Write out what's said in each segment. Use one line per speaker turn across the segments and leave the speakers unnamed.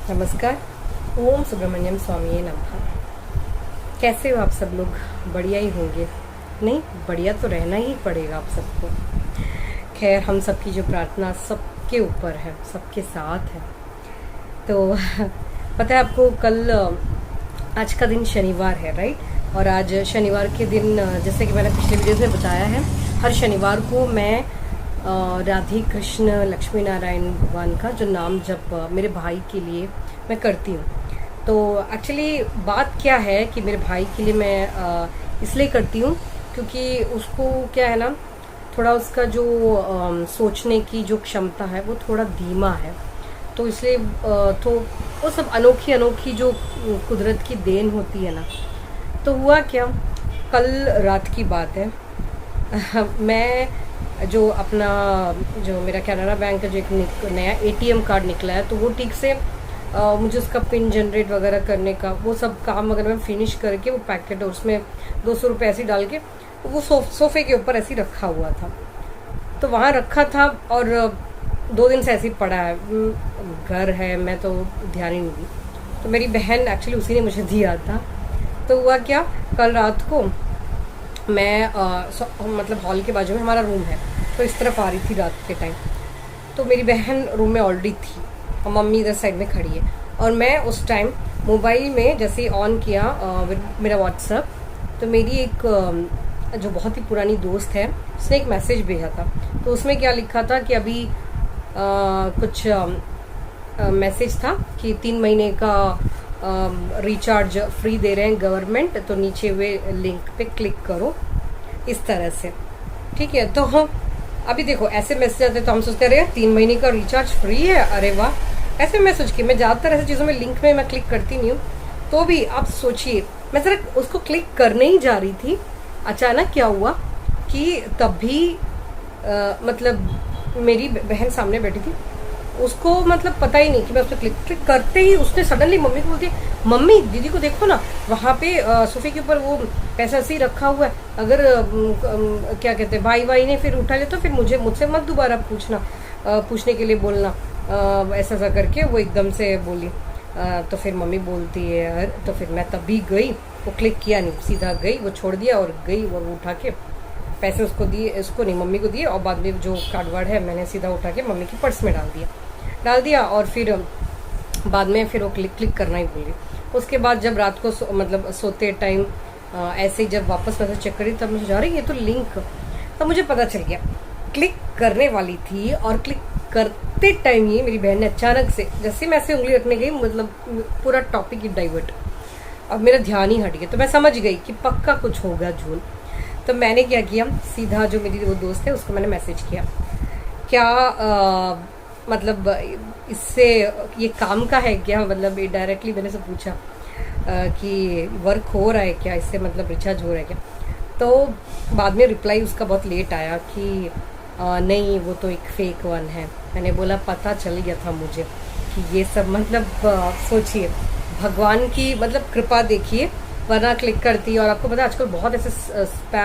नमस्कार। ओम सुब्रमण्यम स्वामी नमः। कैसे हो आप सब लोग? बढ़िया ही होंगे। नहीं, बढ़िया तो रहना ही पड़ेगा आप सबको। खैर, हम सबकी जो प्रार्थना सबके ऊपर है, सबके साथ है। तो पता है आपको, कल आज का दिन शनिवार है, राइट? और आज शनिवार के दिन, जैसे कि मैंने पिछले वीडियो में बताया है, हर शनिवार को मैं राधे कृष्ण लक्ष्मी नारायण भगवान का जो नाम जप मेरे भाई के लिए मैं करती हूँ। तो एक्चुअली बात क्या है कि मेरे भाई के लिए मैं इसलिए करती हूँ क्योंकि उसको क्या है ना, थोड़ा उसका जो सोचने की जो क्षमता है वो थोड़ा धीमा है। तो इसलिए तो वो सब अनोखी अनोखी जो कुदरत की देन होती है ना। तो हुआ क्या, कल रात की बात है। मैं जो अपना जो मेरा कैनरा बैंक का जो एक नया एटीएम कार्ड निकला है, तो वो ठीक से मुझे उसका पिन जनरेट वगैरह करने का वो सब काम वगैरह मैं फिनिश करके वो पैकेट और उसमें 200 रुपये ऐसे डाल के वो सोफे के ऊपर ऐसे रखा हुआ था। तो वहाँ रखा था और 2 दिन से ऐसे ही पड़ा है। घर है, मैं तो ध्यान ही नहीं दी। तो मेरी बहन एक्चुअली उसी ने मुझे दिया था। तो हुआ क्या, कल रात को मैं मतलब हॉल के बाजू में हमारा रूम है, तो इस तरफ आ रही थी रात के टाइम। तो मेरी बहन रूम में ऑलरेडी थी और मम्मी इधर साइड में खड़ी है। और मैं उस टाइम मोबाइल में जैसे ही ऑन किया मेरा व्हाट्सअप, तो मेरी एक जो बहुत ही पुरानी दोस्त है, उसने एक मैसेज भेजा था। तो उसमें क्या लिखा था कि अभी कुछ मैसेज था कि 3 महीने का रिचार्ज फ्री दे रहे हैं गवर्नमेंट, तो नीचे हुए लिंक पे क्लिक करो, इस तरह से। ठीक है, तो अभी देखो ऐसे मैसेज आते तो हम सोचते रहे 3 महीने का रिचार्ज फ्री है, अरे वाह। ऐसे मैं सोच के मैं ज़्यादातर ऐसी चीज़ों में लिंक में मैं क्लिक करती नहीं हूँ। तो भी आप सोचिए, मैं जरा उसको क्लिक करने ही जा रही थी, अचानक क्या हुआ कि तभी मतलब मेरी बहन सामने बैठी थी, उसको मतलब पता ही नहीं कि मैं उस पर क्लिक करते ही उसने सडनली मम्मी को बोलती है, मम्मी दीदी को देखो ना, वहाँ पे सोफे के ऊपर वो पैसा ऐसे ही रखा हुआ है, अगर क्या कहते हैं भाई भाई ने फिर उठा ले तो फिर मुझसे मत दोबारा पूछने के लिए बोलना। ऐसा ऐसा करके वो एकदम से बोली। तो फिर मम्मी बोलती है, तो फिर मैं तभी गई, वो क्लिक किया नहीं, सीधा गई, वो छोड़ दिया और गई, वो उठा के पैसे उसको दिए, उसको नहीं मम्मी को दिए, और बाद में जो कार्ड वार्ड है मैंने सीधा उठा के मम्मी की पर्स में डाल दिया। और फिर बाद में फिर वो क्लिक करना ही भूल गई। उसके बाद जब रात को मतलब सोते टाइम ऐसे ही जब वापस मैसेज चेक करी, तब मुझे जा रही ये तो लिंक, तब मुझे पता चल गया। क्लिक करने वाली थी और क्लिक करते टाइम ही मेरी बहन ने अचानक से, जैसे मैं ऐसे उंगली रखने गई, मतलब पूरा टॉपिक ही डाइवर्ट, अब मेरा ध्यान ही हट गया। तो मैं समझ गई कि पक्का कुछ होगा झूल। तो मैंने क्या किया, सीधा जो मेरी वो दोस्त है उसको मैंने मैसेज किया, क्या मतलब इससे ये काम का है क्या, मतलब डायरेक्टली मैंने से पूछा कि वर्क हो रहा है क्या, इससे मतलब रिचार्ज हो रहा है क्या। तो बाद में रिप्लाई उसका बहुत लेट आया कि नहीं वो तो एक फेक वन है। मैंने बोला पता चल गया था मुझे कि ये सब मतलब सोचिए भगवान की मतलब कृपा देखिए, वरना क्लिक करती। और आपको पता है आजकल बहुत ऐसे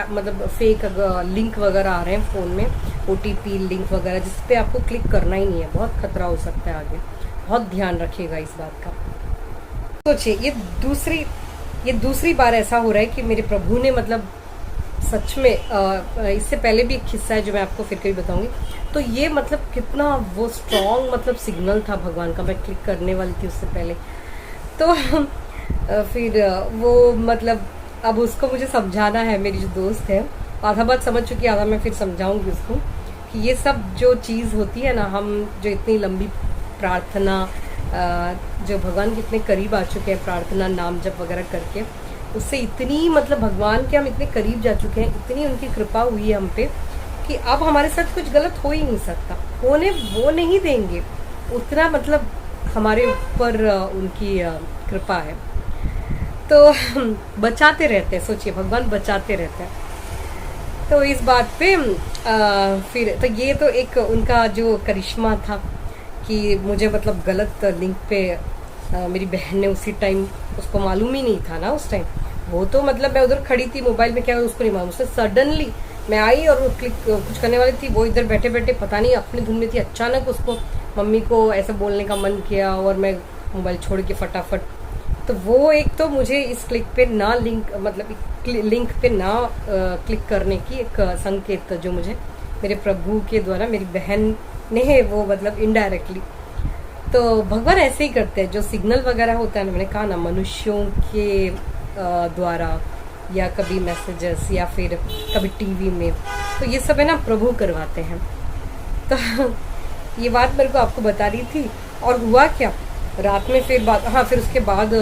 मतलब फेक लिंक वगैरह आ रहे हैं फ़ोन में, OTP लिंक वगैरह, जिस पे आपको क्लिक करना ही नहीं है, बहुत खतरा हो सकता है आगे। बहुत ध्यान रखिएगा इस बात का। सोचिए ये दूसरी बार ऐसा हो रहा है कि मेरे प्रभु ने मतलब सच में इससे पहले भी एक किस्सा है जो मैं आपको फिर कभी बताऊंगी। तो ये मतलब कितना वो स्ट्रॉन्ग मतलब सिग्नल था भगवान का, मैं क्लिक करने वाली थी उससे पहले। तो फिर वो मतलब अब उसको मुझे समझाना है, मेरी जो दोस्त है आधा बात समझ चुकी है, आधा मैं फिर समझाऊंगी उसको कि ये सब जो चीज़ होती है ना, हम जो इतनी लंबी प्रार्थना जो भगवान के इतने करीब आ चुके हैं प्रार्थना नाम जप वगैरह करके, उससे इतनी मतलब भगवान के हम इतने करीब जा चुके हैं, इतनी उनकी कृपा हुई है हम पे कि अब हमारे साथ कुछ गलत हो ही नहीं सकता, होने वो नहीं देंगे, उतना मतलब हमारे ऊपर उनकी कृपा है। तो बचाते रहते हैं, सोचिए भगवान बचाते रहते हैं। तो इस बात पे फिर तो ये तो एक उनका जो करिश्मा था कि मुझे मतलब गलत लिंक पे मेरी बहन ने उसी टाइम, उसको मालूम ही नहीं था ना उस टाइम, वो तो मतलब मैं उधर खड़ी थी मोबाइल में, क्या उसको नहीं मालूम, उसने सडनली मैं आई और क्लिक कुछ करने वाली थी, वो इधर बैठे बैठे पता नहीं अपनी धुन में थी, अचानक उसको मम्मी को ऐसे बोलने का मन किया और मैं मोबाइल छोड़ के फटाफट। तो वो एक तो मुझे इस क्लिक पे ना लिंक मतलब लिंक पे ना क्लिक करने की एक संकेत जो मुझे मेरे प्रभु के द्वारा मेरी बहन ने वो मतलब इनडायरेक्टली। तो भगवान ऐसे ही करते हैं, जो सिग्नल वगैरह होता है ना, मैंने कहा ना मनुष्यों के द्वारा या कभी मैसेजेस या फिर कभी टीवी में, तो ये सब है ना प्रभु करवाते हैं। तो ये बात मेरे को आपको बता रही थी। और हुआ क्या रात में फिर बात, हाँ फिर उसके बाद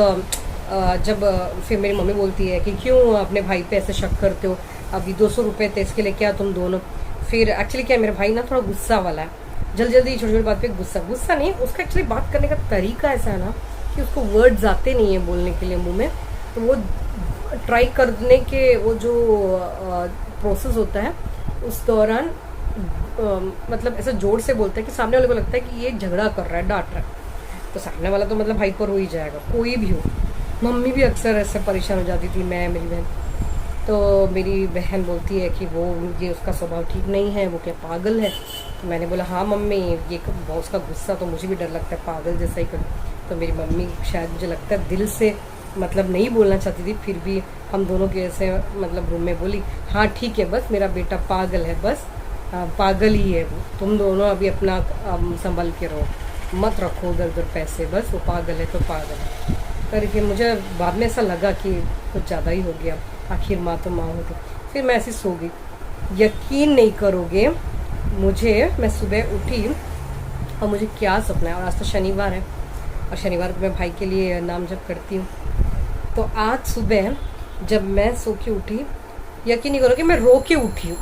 जब फिर मेरी मम्मी बोलती है कि क्यों अपने भाई पे ऐसे शक करते हो, अभी 200 रुपये थे इसके लिए क्या तुम दोनों। फिर एक्चुअली क्या मेरा भाई ना थोड़ा गुस्सा वाला है, जल्दी छोटी छोटी बात पे गुस्सा नहीं, उसका एक्चुअली बात करने का तरीका ऐसा है ना कि उसको वर्ड्स आते नहीं है बोलने के लिए मुंह में, तो वो ट्राई करने के वो जो प्रोसेस होता है उस दौरान मतलब ऐसा जोर से बोलता है कि सामने वाले को लगता है कि ये झगड़ा कर रहा है, डांट रहा है। तो सामने वाला तो मतलब हाइपर हो ही जाएगा, कोई भी हो। मम्मी भी अक्सर ऐसे परेशान हो जाती थी, मैं मेरी बहन। तो मेरी बहन बोलती है कि वो ये उसका स्वभाव ठीक नहीं है, वो क्या पागल है। तो मैंने बोला हाँ मम्मी, ये उसका गुस्सा तो मुझे भी डर लगता है, पागल जैसा ही कर। तो मेरी मम्मी शायद मुझे लगता है दिल से मतलब नहीं बोलना चाहती थी, फिर भी हम दोनों के ऐसे मतलब रूम में बोली हाँ ठीक है, बस मेरा बेटा पागल है, बस पागल ही है वो, तुम दोनों अभी अपना संभल के रहो, मत रखो उधर उधर पैसे, बस वो पागल है तो पागल है करके। मुझे बाद में ऐसा लगा कि कुछ ज़्यादा ही हो गया, आखिर माँ तो माँ हो गई। फिर मैं ऐसी सो गई, यकीन नहीं करोगे मैं सुबह उठी और मुझे क्या सपना है। और आज तो शनिवार है और शनिवार को मैं भाई के लिए नाम जप करती हूँ। तो आज सुबह जब मैं सो के उठी, यकीन नहीं करोगे मैं रो के उठी हूँ,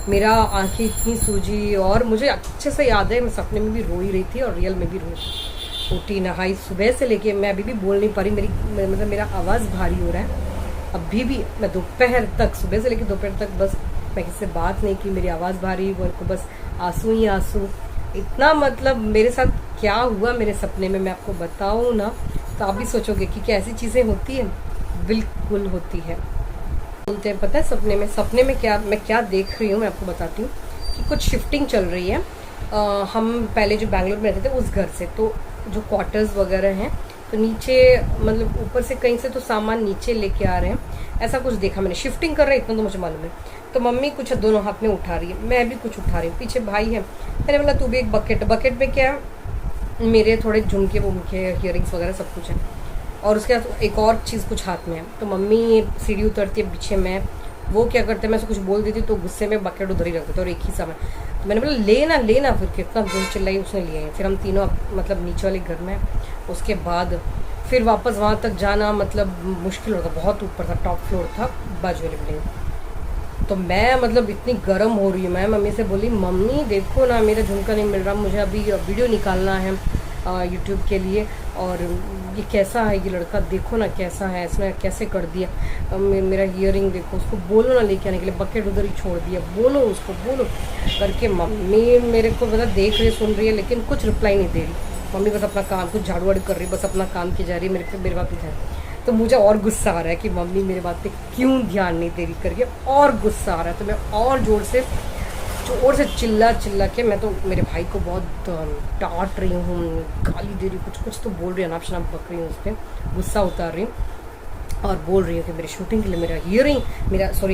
मेरा आंखें इतनी सूजी, और मुझे अच्छे से याद है मैं सपने में भी रो ही रही थी और रियल में भी रो। उठी नहाई, सुबह से लेके मैं अभी भी बोल नहीं पा रही, मतलब मेरा आवाज़ भारी हो रहा है अभी भी। मैं दोपहर तक, सुबह से लेके दोपहर तक बस मैं किसी से बात नहीं की, मेरी आवाज़ भारी, वो को बस आंसू ही आंसू। इतना मतलब मेरे साथ क्या हुआ मेरे सपने में मैं आपको बताऊँ ना तो आप भी सोचोगे कि क्या ऐसी चीज़ें होती हैं। बिल्कुल होती है। बोलते हैं पता है सपने में क्या मैं क्या देख रही हूँ, मैं आपको बताती हूँ कि कुछ शिफ्टिंग चल रही है। हम पहले जो बैंगलोर में रहते थे उस घर से, तो जो क्वार्टर्स वगैरह हैं तो नीचे मतलब ऊपर से कहीं से तो सामान नीचे लेके आ रहे हैं, ऐसा कुछ देखा मैंने। शिफ्टिंग कर रहे हैं इतना तो मुझे मालूम है। तो मम्मी कुछ दोनों हाथ में उठा रही है, मैं भी कुछ उठा रही हूँ, पीछे भाई है। मैंने बोला तू भी एक बकेट में क्या है, मेरे थोड़े झुमके वुमके हियरिंग्स वगैरह सब कुछ है, और उसके बाद एक और चीज़ कुछ हाथ में है। तो मम्मी सीढ़ी उतरती है पीछे, मैं वो क्या करते हैं, मैं उसको कुछ बोल देती तो गुस्से में बकेट उधर ही रख देते और एक ही समय। तो मैंने बोला लेना, फिर कितना जोर चिल्लाई, उसने लिए। फिर हम तीनों मतलब नीचे वाले घर में, उसके बाद फिर वापस वहाँ तक जाना मतलब मुश्किल होता, बहुत ऊपर था, टॉप फ्लोर था बाजू वाली बिल्डिंग। तो मैं मतलब इतनी गर्म हो रही हूँ, मैं मम्मी से बोली मम्मी देखो ना मेरा झुमका नहीं मिल रहा, मुझे अभी वीडियो निकालना है यूट्यूब के लिए, और ये कैसा है ये लड़का, देखो ना कैसा है, इसने कैसे कर दिया, मेरा हियरिंग देखो, उसको बोलो ना लेके आने के लिए, बकेट उधर ही छोड़ दिया, बोलो उसको बोलो करके। मम्मी मेरे को मतलब देख रही सुन रही है लेकिन कुछ रिप्लाई नहीं दे रही। मम्मी बस अपना काम, कुछ झाड़ू वाड़ू कर रही, बस अपना काम की जा रही है, मेरे बात पे ध्यान। तो मुझे और गुस्सा आ रहा है कि मम्मी मेरे बात पे क्यों ध्यान नहीं दे रही करके, और गुस्सा आ रहा है। तो मैं और जोर से चिल्ला के मैं तो मेरे भाई को बहुत डांट रही हूँ, गाली दे रही हूँ, कुछ तो बोल रही हूँ, नाप शनाप बक रही हूँ, उस पर गुस्सा उतार रही हूँ और बोल रही हूँ कि मेरी शूटिंग के लिए मेरा हियरिंग,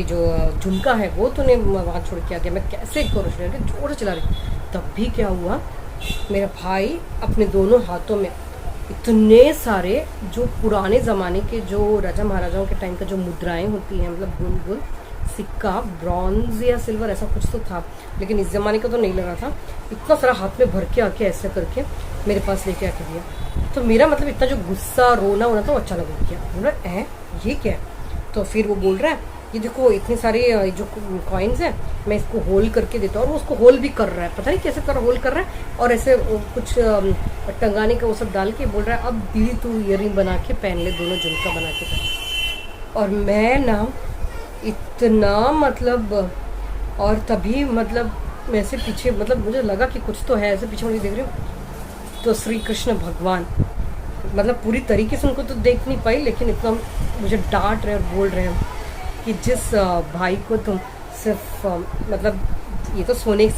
जो झुमका है वो तूने वहाँ छोड़ के आ गया, मैं कैसे करूँ, जोर से चिल्ला रही। तब भी क्या हुआ, मेरा भाई अपने दोनों हाथों में इतने सारे जो पुराने ज़माने के जो राजा महाराजाओं के टाइम का जो मुद्राएं होती हैं, मतलब गोल सिक्का, ब्रॉन्ज या सिल्वर ऐसा कुछ तो था, लेकिन इस ज़माने का तो नहीं लगा था। इतना सारा हाथ में भर के आके ऐसे करके मेरे पास लेके आके दिया। तो मेरा मतलब इतना जो गुस्सा रोना होना था वो अचानक हो गया, बोला ये क्या है। तो फिर वो बोल रहा है ये देखो इतने सारे जो कॉइन्स हैं, मैं इसको होल करके देता हूँ, और वो उसको होल भी कर रहा है, पता नहीं कैसे कर होल कर रहा है, और ऐसे कुछ टंगाने का वो सब डाल के बोल रहा है अब दीदी तू ईयरिंग बना के पहन ले, दोनों झुमका बना के। और मैं ना इतना मतलब, और तभी मतलब मैं ऐसे पीछे मतलब मुझे लगा कि कुछ तो है, ऐसे पीछे मुझे देख रही हूँ तो श्री कृष्ण भगवान, मतलब पूरी तरीके से उनको तो देख नहीं पाई, लेकिन इतना मुझे डांट रहे और बोल रहे हैं कि जिस भाई को तुम सिर्फ मतलब ये तो सोने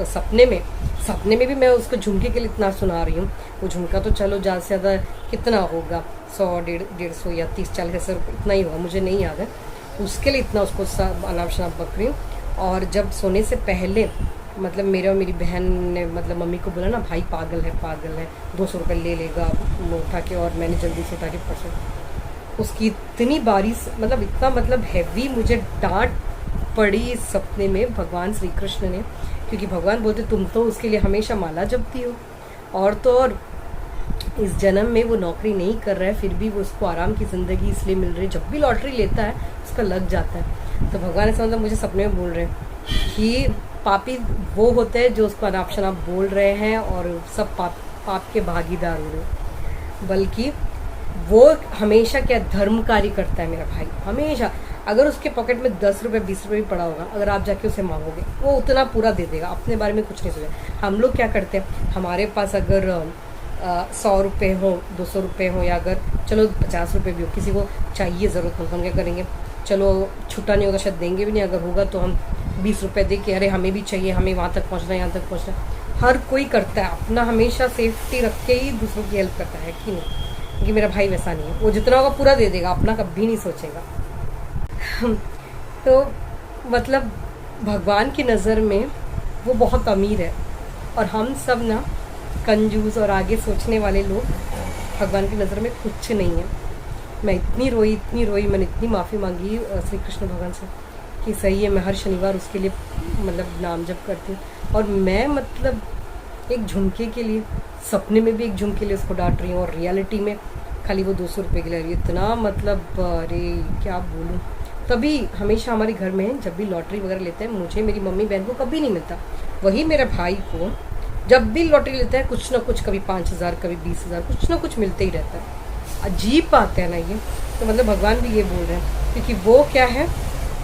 सपने में सपने में भी मैं उसको झुमके के लिए इतना सुना रही हूँ। वो झुमका तो चलो ज़्यादा से ज़्यादा कितना होगा, 100 150 या 30-40 हज़ार इतना ही होगा, मुझे नहीं याद है। उसके लिए इतना उसको अनाप शनाप बक रही हूँ। और जब सोने से पहले मतलब मेरे और मेरी बहन ने मतलब मम्मी को बोला ना, भाई पागल है 200 रुपये ले लेगा उठा के, और मैंने जल्दी से उठा के परसों उसकी इतनी बारिश मतलब इतना मतलब हैवी मुझे डांट पड़ी इस सपने में भगवान श्री कृष्ण ने। क्योंकि भगवान बोलते तुम तो उसके लिए हमेशा माला जपती हो, और तो और इस जन्म में वो नौकरी नहीं कर रहा है, फिर भी वो उसको आराम की ज़िंदगी इसलिए मिल रही है, जब भी लॉटरी लेता है उसका लग जाता है। तो भगवान ऐसा मतलब मुझे सपने में बोल रहे हैं कि पापी वो होते हैं जो उसको अनाप शनाप बोल रहे हैं और सब पाप के भागीदार हो रहे हैं, बल्कि वो हमेशा क्या धर्म कार्य करता है मेरा भाई। हमेशा अगर उसके पॉकेट में 10 रुपये 20 रुपये भी पड़ा होगा, अगर आप जाके उसे मांगोगे वो उतना पूरा दे देगा, अपने बारे में कुछ नहीं सोचेगा। हम लोग क्या करते हैं, हमारे पास अगर 100 रुपये हो 200 रुपये हो, या अगर चलो 50 रुपये भी हो, किसी को चाहिए ज़रूरत, हम क्या करेंगे, चलो छुट्टा नहीं होगा शायद देंगे भी नहीं, अगर होगा तो हम 20 रुपये दे के अरे हमें भी चाहिए, हमें वहाँ तक पहुँचना है, यहाँ तक पहुँचना है। हर कोई करता है, अपना हमेशा सेफ्टी रख के ही दूसरों की हेल्प करता है कि नहीं। क्योंकि मेरा भाई वैसा नहीं है, वो जितना होगा पूरा दे देगा, अपना कभी नहीं सोचेगा। तो मतलब भगवान की नज़र में वो बहुत अमीर है, और हम सब ना कंजूस और आगे सोचने वाले लोग भगवान की नज़र में कुछ नहीं है। मैं इतनी रोई, मैंने इतनी माफ़ी मांगी श्री कृष्ण भगवान से कि सही है, मैं हर शनिवार उसके लिए मतलब नाम जप करती हूँ। और मैं मतलब एक झुमके के लिए, सपने में भी एक झुमके के लिए उसको डांट रही हूँ, और रियलिटी में खाली वो 200 रुपये के लिए रही है। इतना मतलब अरे क्या बोलूँ। तभी हमेशा हमारे घर में जब भी लॉटरी वगैरह लेते हैं, मुझे मेरी मम्मी बहन को कभी नहीं मिलता, वही मेरे भाई को जब भी लॉटरी लेता है कुछ ना कुछ, कभी 5,000 कभी 20,000, कुछ ना कुछ मिलते ही रहता है। अजीब बात है ना ये। तो मतलब भगवान भी ये बोल रहे हैं, क्योंकि वो क्या है,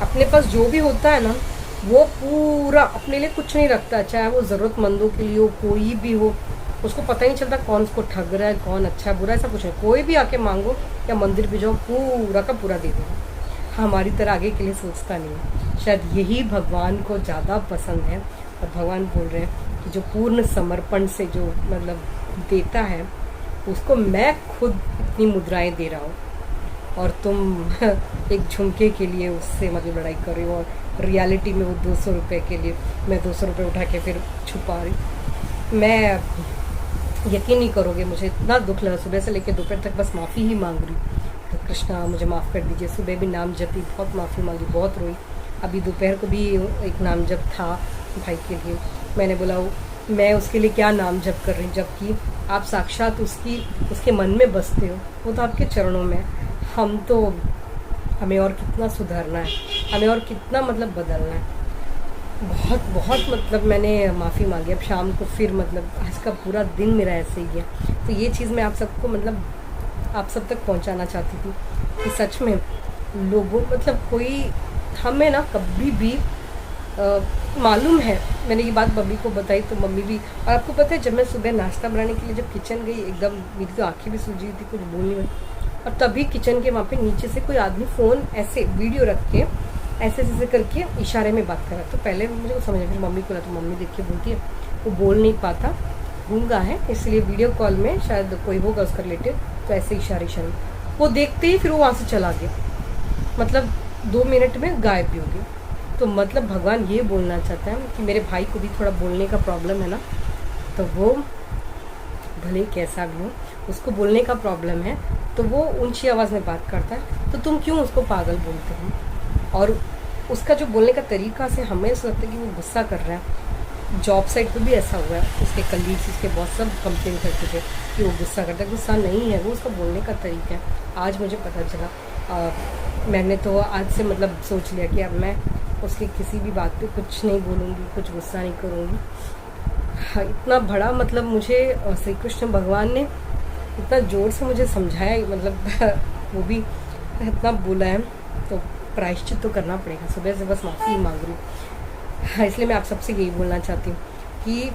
अपने पास जो भी होता है ना वो पूरा अपने लिए कुछ नहीं रखता, चाहे वो ज़रूरतमंदों के लिए हो, कोई भी हो, उसको पता ही नहीं चलता कौन उसको ठग रहा है, कौन अच्छा बुरा, ऐसा कुछ नहीं। कोई भी आके मांगो या मंदिर पे जाओ, पूरा का पूरा दे देगा। हमारी तरह आगे के लिए सोचता नहीं है। शायद यही भगवान को ज़्यादा पसंद है, और भगवान बोल रहे हैं कि जो पूर्ण समर्पण से जो मतलब देता है उसको मैं खुद इतनी मुद्राएं दे रहा हूँ, और तुम एक झुमके के लिए उससे मतलब लड़ाई कर रही हो, और रियलिटी में वो 200 रुपये के लिए मैं 200 रुपये उठा के फिर छुपा रही। मैं यकीन नहीं करोगे, मुझे इतना दुख लगा, सुबह से लेकर दोपहर तक बस माफ़ी ही मांग रही, तो कृष्णा मुझे माफ़ कर दीजिए। सुबह भी नाम जपी, बहुत माफ़ी मांगी, बहुत रोई। अभी दोपहर को भी एक नाम जप था भाई के लिए, मैंने बोला मैं उसके लिए क्या नाम जप कर रही हूँ, जबकि आप साक्षात उसके मन में बसते हो, वो तो आपके चरणों में। हम तो हमें और कितना सुधारना है, हमें और कितना मतलब बदलना है। बहुत बहुत मतलब मैंने माफ़ी मांगी। अब शाम को फिर मतलब आज का पूरा दिन मेरा ऐसे ही गया। तो ये चीज़ मैं आप सबको मतलब आप सब तक पहुंचाना चाहती थी कि सच में लोगों मतलब कोई हमें ना कभी भी मालूम है। मैंने ये बात मम्मी को बताई तो मम्मी भी, और आपको पता है जब मैं सुबह नाश्ता बनाने के लिए जब किचन गई, एकदम मेरी तो आँखें भी सूजी थी, कुछ बोल नहीं पाई। और तभी किचन के वहाँ पे नीचे से कोई आदमी फ़ोन ऐसे वीडियो रख के ऐसे ऐसे करके इशारे में बात कर रहा। तो पहले मुझे वो समझ, फिर मम्मी को लगा, तो मम्मी देख के बोलती है वो बोल नहीं पाता, गूंगा है, इसलिए वीडियो कॉल में शायद कोई होगा उसका रिलेटिव, तो ऐसे इशारे वो देखते ही फिर वो वहाँ से चला गया, मतलब 2 मिनट में गायब भी हो गया। तो मतलब भगवान ये बोलना चाहता है कि मेरे भाई को भी थोड़ा बोलने का प्रॉब्लम है ना, तो वो भले कैसा भी हो उसको बोलने का प्रॉब्लम है, तो वो ऊंची आवाज़ में बात करता है, तो तुम क्यों उसको पागल बोलते हो। और उसका जो बोलने का तरीका से हमें ऐसा लगता है कि वो गुस्सा कर रहा है। जॉब साइट पे भी ऐसा हुआ है, उसके कलीग्स उसके बॉस सब कंप्लेन करते थे कि वो गुस्सा करता है। गुस्सा नहीं है, वो उसका बोलने का तरीका है। आज मुझे पता चला, मैंने तो आज से मतलब सोच लिया कि अब मैं उसकी किसी भी बात पे कुछ नहीं बोलूँगी, कुछ गुस्सा नहीं करूँगी। हाँ, इतना बड़ा मतलब मुझे श्री कृष्ण भगवान ने इतना ज़ोर से मुझे समझाया, मतलब वो भी इतना बोला है, तो प्रायश्चित तो करना पड़ेगा। सुबह से बस माफ़ी ही मांग रही हूँ। हाँ, इसलिए मैं आप सबसे यही बोलना चाहती हूँ कि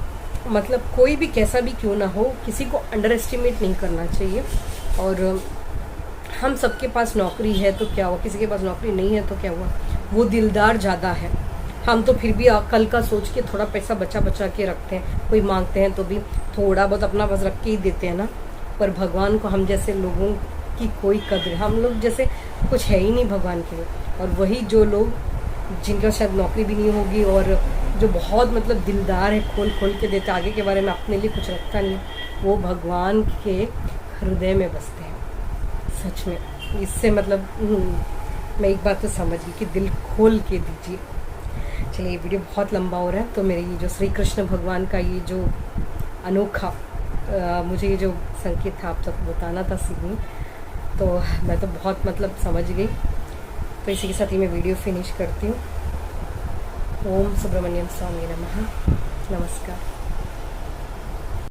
मतलब कोई भी कैसा भी क्यों ना हो, किसी को अंडर एस्टिमेट नहीं करना चाहिए। और हम सबके पास नौकरी है तो क्या हुआ, किसी के पास नौकरी नहीं है तो क्या हुआ, वो दिलदार ज़्यादा है। हम तो फिर भी कल का सोच के थोड़ा पैसा बचा बचा के रखते हैं, कोई मांगते हैं तो भी थोड़ा बहुत अपना बस रख के ही देते हैं ना। पर भगवान को हम जैसे लोगों की कोई कदर, हम लोग जैसे कुछ है ही नहीं भगवान के लिए। और वही जो लोग जिनका शायद नौकरी भी नहीं होगी और जो बहुत मतलब दिलदार है, खोल खोल के देते, आगे के बारे में अपने लिए कुछ रखता नहीं, वो भगवान के हृदय में बसते हैं सच में। इससे मतलब मैं एक बात तो समझ गई कि दिल खोल के दीजिए। चलिए, ये वीडियो बहुत लंबा हो रहा है, तो मेरे ये जो श्री कृष्ण भगवान का ये जो अनोखा मुझे ये जो संकेत था आप तक बताना था सीखनी, तो मैं तो बहुत मतलब समझ गई। तो इसी के साथ ही मैं वीडियो फिनिश करती हूँ। ओम सुब्रमण्यम स्वामी नमः। नमस्कार।